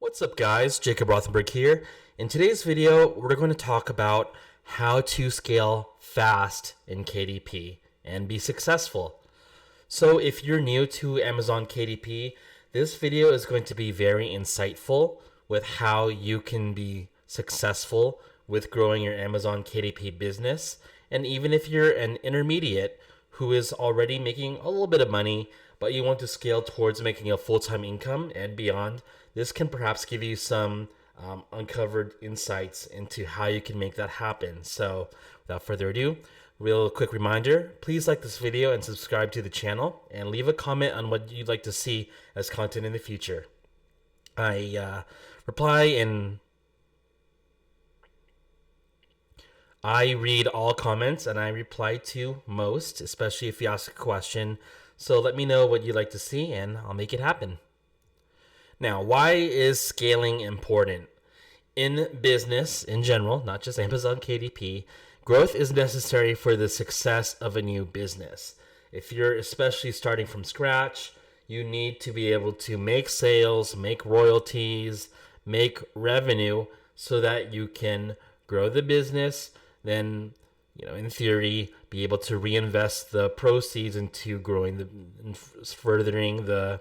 What's up guys, Jacob Rothenberg here. In today's video, we're going to talk about how to scale fast in KDP and be successful. So if you're new to Amazon KDP, this video is going to be very insightful with how you can be successful with growing your Amazon KDP business. And even if you're an intermediate who is already making a little bit of money, but you want to scale towards making a full-time income and beyond, this can perhaps give you some uncovered insights into how you can make that happen. So without further ado, real quick reminder, please like this video and subscribe to the channel and leave a comment on what you'd like to see as content in the future. I read all comments and I reply to most, especially if you ask a question. So let me know what you'd like to see and I'll make it happen. Now, why is scaling important? In business in general, not just Amazon KDP, growth is necessary for the success of a new business. If you're especially starting from scratch, you need to be able to make sales, make royalties, make revenue so that you can grow the business, then in theory, be able to reinvest the proceeds into furthering the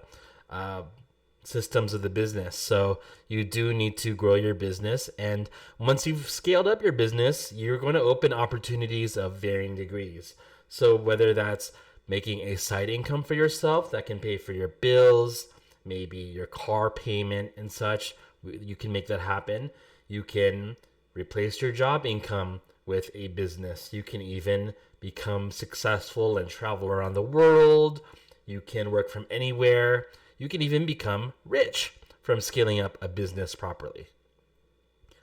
systems of the business. So you do need to grow your business, and once you've scaled up your business, you're going to open opportunities of varying degrees. So whether that's making a side income for yourself that can pay for your bills, maybe your car payment and such, you can make that happen. You can replace your job income with a business. You can even become successful and travel around the world. You can work from anywhere. You can even become rich from scaling up a business properly.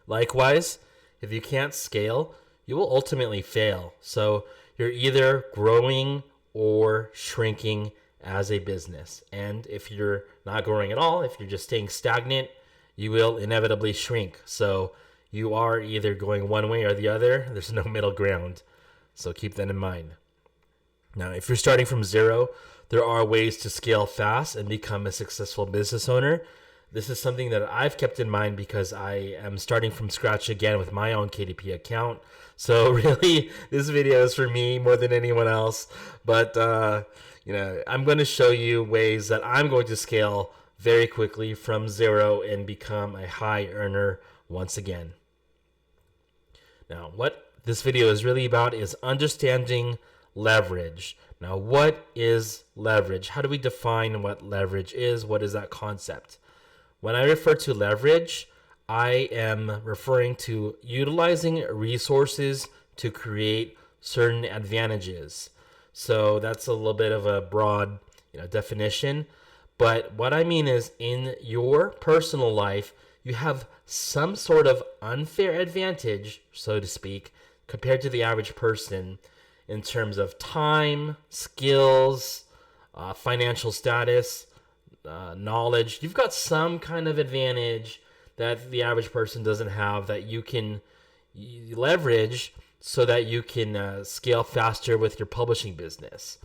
Likewise, if you can't scale, you will ultimately fail. So you're either growing or shrinking as a business. And if you're not growing at all, if you're just staying stagnant, you will inevitably shrink. So you are either going one way or the other. There's no middle ground. So keep that in mind. Now, if you're starting from zero, there are ways to scale fast and become a successful business owner. This is something that I've kept in mind because I am starting from scratch again with my own KDP account. So really, this video is for me more than anyone else. But, I'm going to show you ways that I'm going to scale very quickly from zero and become a high earner once again. Now, what this video is really about is understanding leverage. Now, what is leverage? How do we define what leverage is? What is that concept? When I refer to leverage, I am referring to utilizing resources to create certain advantages. So that's a little bit of a broad, definition. But what I mean is, in your personal life, you have some sort of unfair advantage, so to speak, compared to the average person in terms of time, skills, financial status, knowledge. You've got some kind of advantage that the average person doesn't have that you can leverage so that you can scale faster with your publishing business.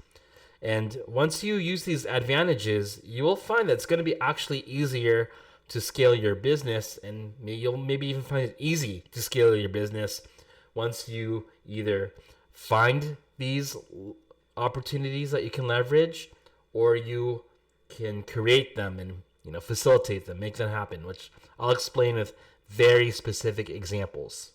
And once you use these advantages, you will find that it's going to be actually easier to scale your business, and you'll maybe even find it easy to scale your business once you either find these opportunities that you can leverage, or you can create them and facilitate them, make them happen, which I'll explain with very specific examples.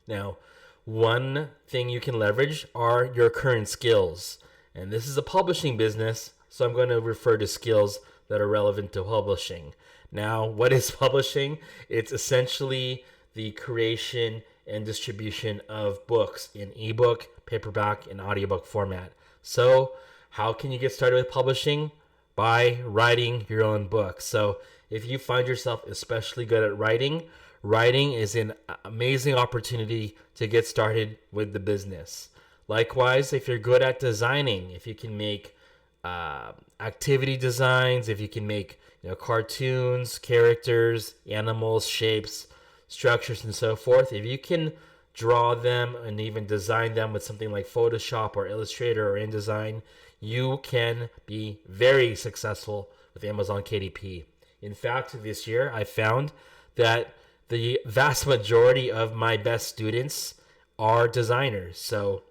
Now, one thing you can leverage are your current skills. And this is a publishing business, so I'm going to refer to skills that are relevant to publishing. Now, what is publishing? It's essentially the creation and distribution of books in ebook, paperback, and audiobook format. So, how can you get started with publishing? By writing your own book. So, if you find yourself especially good at writing, writing is an amazing opportunity to get started with the business. Likewise, if you're good at designing, if you can make activity designs, if you can make cartoons, characters, animals, shapes, structures, and so forth, if you can draw them and even design them with something like Photoshop or Illustrator or InDesign, you can be very successful with Amazon KDP. In fact, this year I found that the vast majority of my best students are designers. So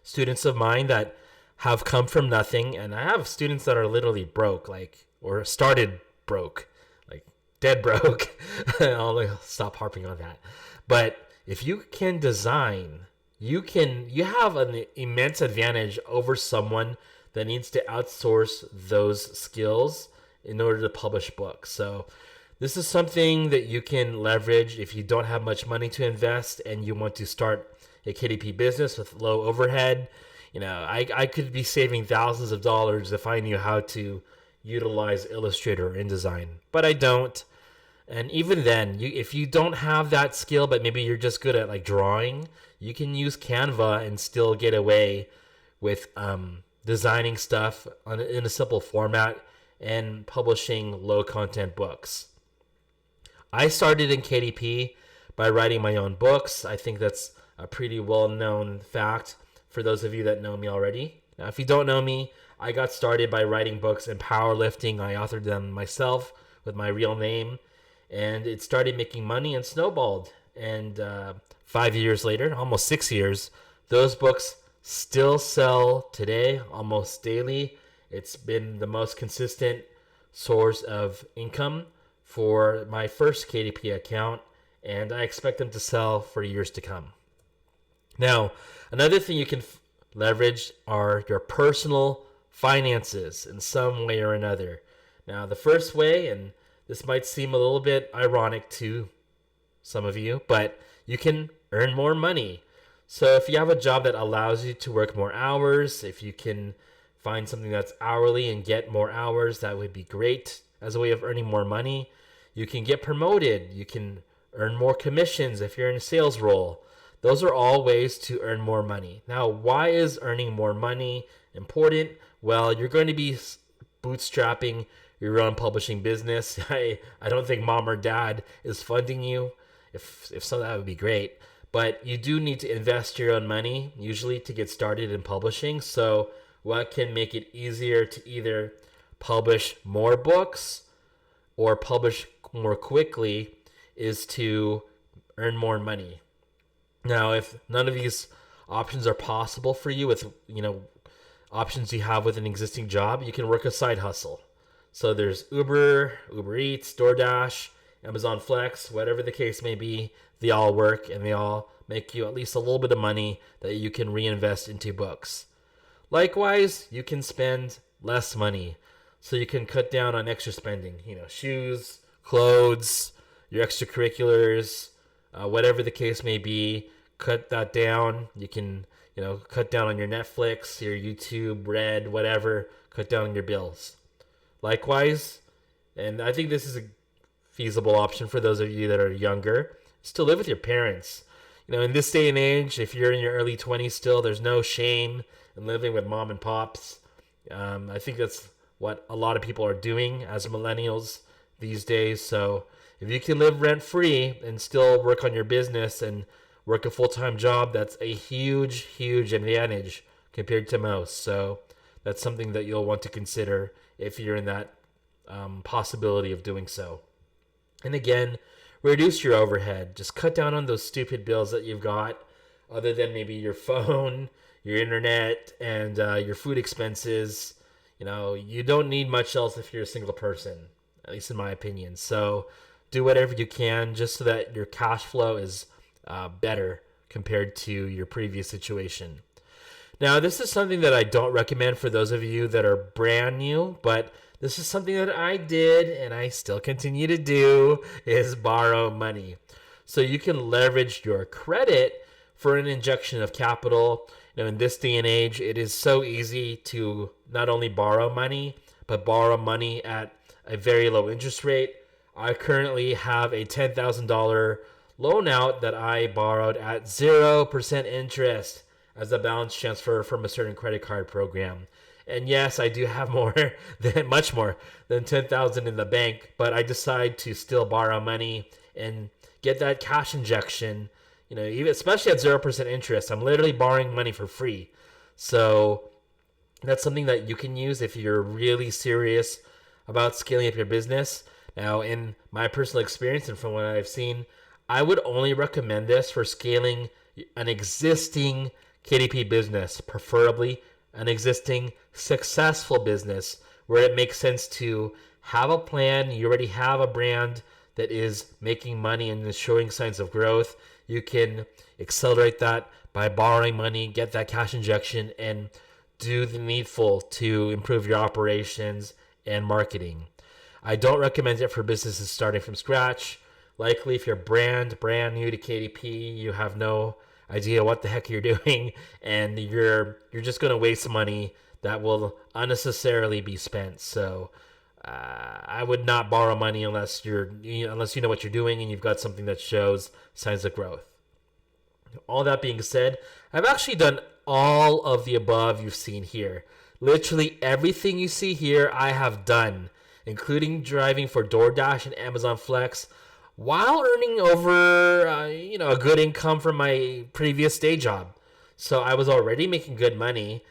students of mine that have come from nothing, and I have students that are literally broke, like, or started broke, like dead broke. I'll stop harping on that. But if you can design, you have an immense advantage over someone that needs to outsource those skills in order to publish books. So this is something that you can leverage if you don't have much money to invest and you want to start a KDP business with low overhead. I could be saving thousands of dollars if I knew how to utilize Illustrator or InDesign, but I don't. And even then, if you don't have that skill, but maybe you're just good at like drawing, you can use Canva and still get away with designing stuff in a simple format and publishing low content books. I started in KDP by writing my own books. I think that's a pretty well-known fact for those of you that know me already. Now, if you don't know me, I got started by writing books in powerlifting. I authored them myself with my real name, and it started making money and snowballed. And 5 years later, almost 6 years, those books still sell today almost daily. It's been the most consistent source of income for my first KDP account, and I expect them to sell for years to come. Now, another thing you can leverage are your personal finances in some way or another. Now, the first way, and this might seem a little bit ironic to some of you, but you can earn more money. So if you have a job that allows you to work more hours, if you can find something that's hourly and get more hours, that would be great as a way of earning more money. You can get promoted. You can earn more commissions if you're in a sales role. Those are all ways to earn more money. Now, why is earning more money important? Well, you're going to be bootstrapping your own publishing business. I don't think mom or dad is funding you. If so, that would be great. But you do need to invest your own money, usually, to get started in publishing. So what can make it easier to either publish more books or publish more quickly is to earn more money. Now, if none of these options are possible for you with, options you have with an existing job, you can work a side hustle. So there's Uber Eats, DoorDash, Amazon Flex, whatever the case may be, they all work and they all make you at least a little bit of money that you can reinvest into books. Likewise, you can spend less money. So you can cut down on extra spending, shoes, clothes, your extracurriculars, whatever the case may be, cut that down. You can, cut down on your Netflix, your YouTube, Red, whatever, cut down on your bills. Likewise, and I think this is a feasible option for those of you that are younger, is to live with your parents. In this day and age, if you're in your early 20s still, there's no shame in living with mom and pops. I think that's what a lot of people are doing as millennials these days. So if you can live rent-free and still work on your business and work a full-time job, that's a huge, huge advantage compared to most. So that's something that you'll want to consider if you're in that possibility of doing so. And again, reduce your overhead. Just cut down on those stupid bills that you've got, other than maybe your phone, your internet, and your food expenses. You don't need much else if you're a single person, at least in my opinion. So do whatever you can just so that your cash flow is better compared to your previous situation. Now, this is something that I don't recommend for those of you that are brand new, but this is something that I did and I still continue to do, is borrow money. So you can leverage your credit for an injection of capital. In this day and age, it is so easy to not only borrow money, but borrow money at a very low interest rate. I currently have a $10,000 loan out that I borrowed at 0% interest as a balance transfer from a certain credit card program. And yes, I do have much more than $10,000 in the bank, but I decide to still borrow money and get that cash injection. Even especially at 0% interest, I'm literally borrowing money for free. So that's something that you can use if you're really serious about scaling up your business. Now, in my personal experience and from what I've seen, I would only recommend this for scaling an existing KDP business, preferably an existing successful business where it makes sense to have a plan. You already have a brand that is making money and is showing signs of growth. You can accelerate that by borrowing money, get that cash injection, and do the needful to improve your operations and marketing. I don't recommend it for businesses starting from scratch. Likely, if you're brand new to KDP, you have no idea what the heck you're doing, and you're just going to waste money that will unnecessarily be spent. So I would not borrow money unless unless you know what you're doing and you've got something that shows signs of growth. All that being said, I've actually done all of the above you've seen here. Literally everything you see here, I have done, including driving for DoorDash and Amazon Flex, while earning over a good income from my previous day job. So I was already making good money,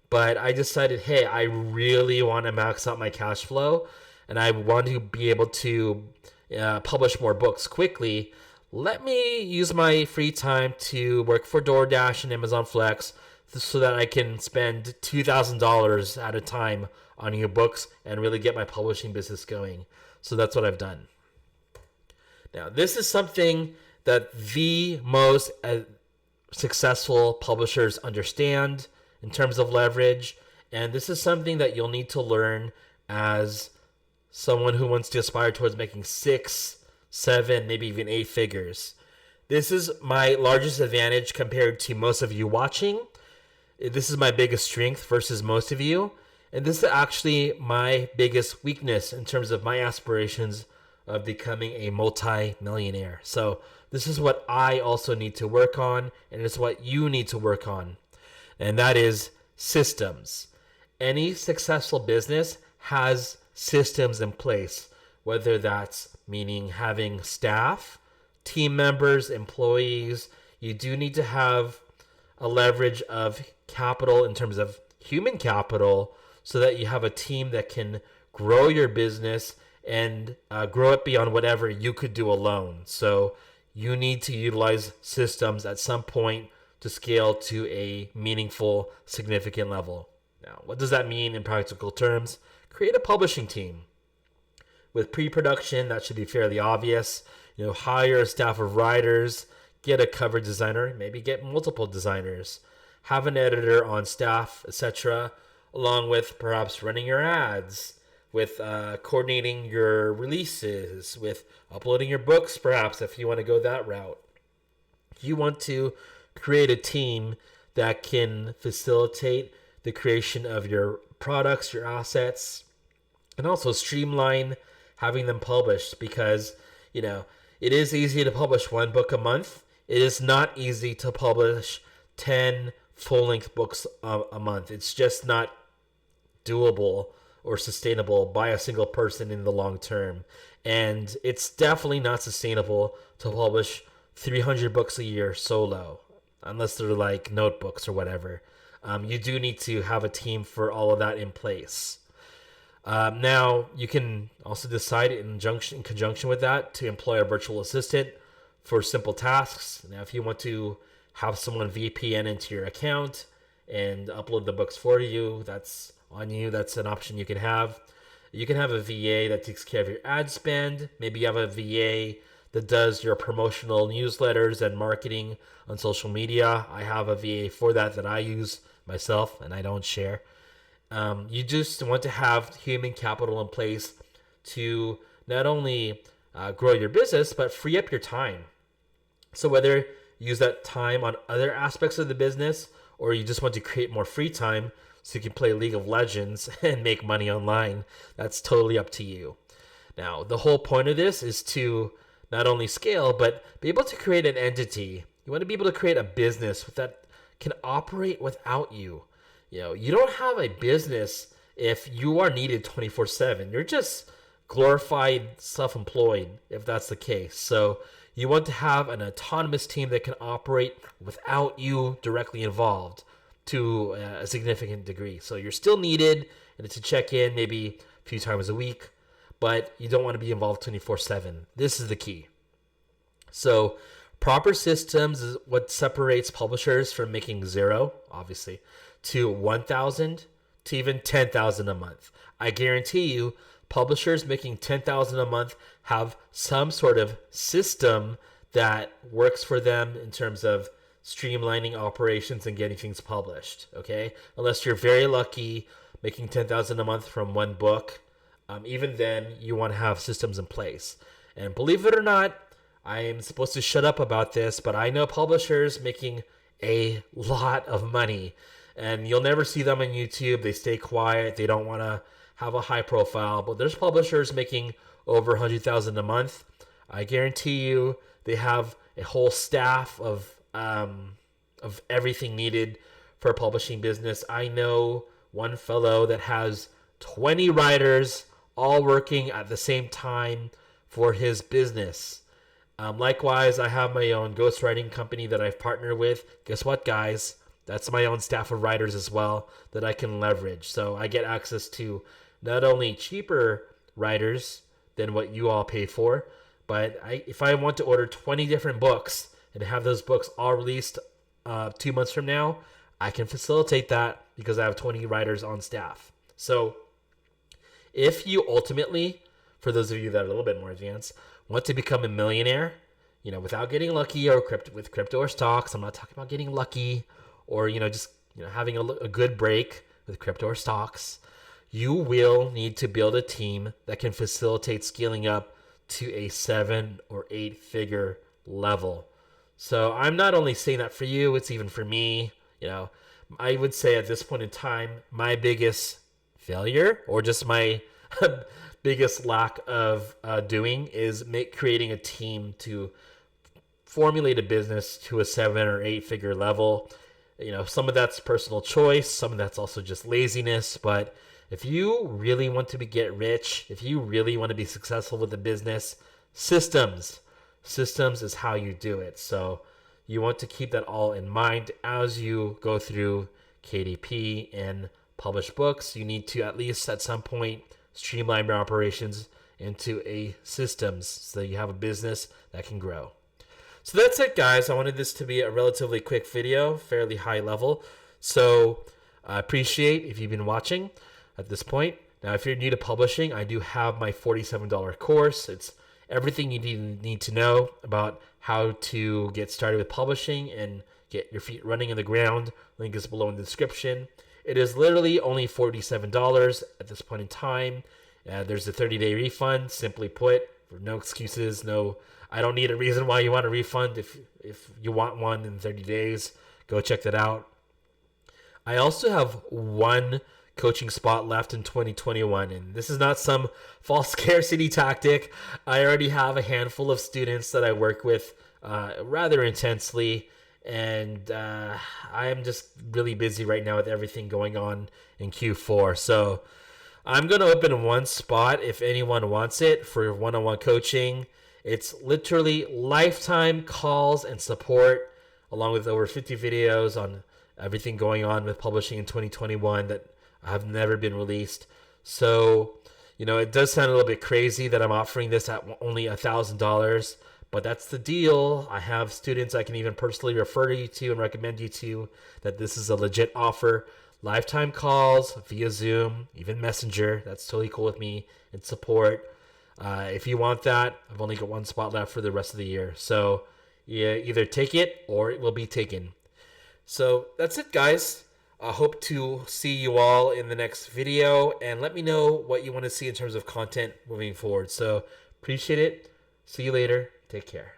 but I decided, hey, I really want to max out my cash flow, and I want to be able to publish more books quickly. Let me use my free time to work for DoorDash and Amazon Flex so that I can spend $2,000 at a time on new books and really get my publishing business going. So that's what I've done. Now, this is something that the most successful publishers understand in terms of leverage, and this is something that you'll need to learn as someone who wants to aspire towards making 6, 7, maybe even 8 figures. This is my largest advantage compared to most of you watching. This is my biggest strength versus most of you, and this is actually my biggest weakness in terms of my aspirations of becoming a multi-millionaire. So this is what I also need to work on, and it's what you need to work on, and that is systems. Any successful business has systems in place, whether that's meaning having staff, team members, employees. You do need to have a leverage of capital in terms of human capital so that you have a team that can grow your business and grow it beyond whatever you could do alone. So you need to utilize systems at some point to scale to a meaningful, significant level. Now, what does that mean in practical terms? Create a publishing team. With pre-production, that should be fairly obvious. Hire a staff of writers, get a cover designer, maybe get multiple designers, have an editor on staff, etc., along with perhaps running your ads, with coordinating your releases, with uploading your books, perhaps, if you want to go that route. You want to create a team that can facilitate the creation of your products, your assets, and also streamline having them published, because, it is easy to publish one book a month. It is not easy to publish 10 full-length books a month. It's just not doable or sustainable by a single person in the long term. And it's definitely not sustainable to publish 300 books a year solo, unless they're like notebooks or whatever. You do need to have a team for all of that in place. Now, you can also decide in conjunction with that to employ a virtual assistant for simple tasks. Now, if you want to have someone VPN into your account and upload the books for you, that's on you. That's an option you can have. You can have a VA that takes care of your ad spend. Maybe you have a VA that does your promotional newsletters and marketing on social media. I have a VA for that I use myself and I don't share. You just want to have human capital in place to not only grow your business, but free up your time. So whether you use that time on other aspects of the business, or you just want to create more free time so you can play League of Legends and make money online, that's totally up to you. Now, the whole point of this is to not only scale, but be able to create an entity. You want to be able to create a business that can operate without you. You don't have a business if you are needed 24/7. You're just glorified self-employed if that's the case. So you want to have an autonomous team that can operate without you directly involved to a significant degree. So you're still needed and to check in maybe a few times a week, but you don't want to be involved 24/7. This is the key. So proper systems is what separates publishers from making zero, obviously, to 1,000 to even 10,000 a month. I guarantee you, publishers making 10,000 a month have some sort of system that works for them in terms of streamlining operations and getting things published. Okay, unless you're very lucky, making 10,000 a month from one book. Even then, you want to have systems in place. And believe it or not, I am supposed to shut up about this, but I know publishers making a lot of money, and you'll never see them on YouTube. They stay quiet. They don't want to have a high profile, but there's publishers making over 100,000 a month. I guarantee you, they have a whole staff of everything needed for a publishing business. I know one fellow that has 20 writers all working at the same time for his business. Likewise, I have my own ghostwriting company that I've partnered with. Guess what, guys? That's my own staff of writers as well that I can leverage. So I get access to not only cheaper writers than what you all pay for, but if I want to order 20 different books and have those books all released 2 months from now, I can facilitate that because I have 20 writers on staff. So if you ultimately, for those of you that are a little bit more advanced, want to become a millionaire, without getting lucky or with crypto or stocks, I'm not talking about getting lucky or, just having a good break with crypto or stocks, you will need to build a team that can facilitate scaling up to a 7 or 8 figure level. So I'm not only saying that for you, it's even for me. I would say at this point in time, my biggest failure or just my biggest lack of doing is creating a team to formulate a business to a 7 or 8 figure level. Some of that's personal choice, some of that's also just laziness. But if you really want to get rich, if you really want to be successful with the business, systems is how you do it. So you want to keep that all in mind as you go through KDP and publish books. You need to at least at some point streamline your operations into a systems so you have a business that can grow. So that's it, guys. I wanted this to be a relatively quick video, fairly high level. So I appreciate if you've been watching at this point. Now, if you're new to publishing, I do have my $47 course. It's everything you need to know about how to get started with publishing and get your feet running in the ground. Link is below in the description. It is literally only $47 at this point in time. There's a 30-day refund. Simply put, for no excuses, I don't need a reason why you want a refund. If you want one in 30 days, go check that out. I also have one coaching spot left in 2021, and this is not some false scarcity tactic. I already have a handful of students that I work with rather intensely, and I am just really busy right now with everything going on in Q4. So I'm going to open one spot if anyone wants it for one-on-one coaching. It's literally lifetime calls and support, along with over 50 videos on everything going on with publishing in 2021 that have never been released. So, it does sound a little bit crazy that I'm offering this at only $1,000, but that's the deal. I have students I can even personally refer you to and recommend you to that this is a legit offer. Lifetime calls via Zoom, even Messenger. That's totally cool with me, and support. If you want that, I've only got one spot left for the rest of the year. So yeah, either take it or it will be taken. So that's it, guys. I hope to see you all in the next video, and let me know what you want to see in terms of content moving forward. So appreciate it. See you later. Take care.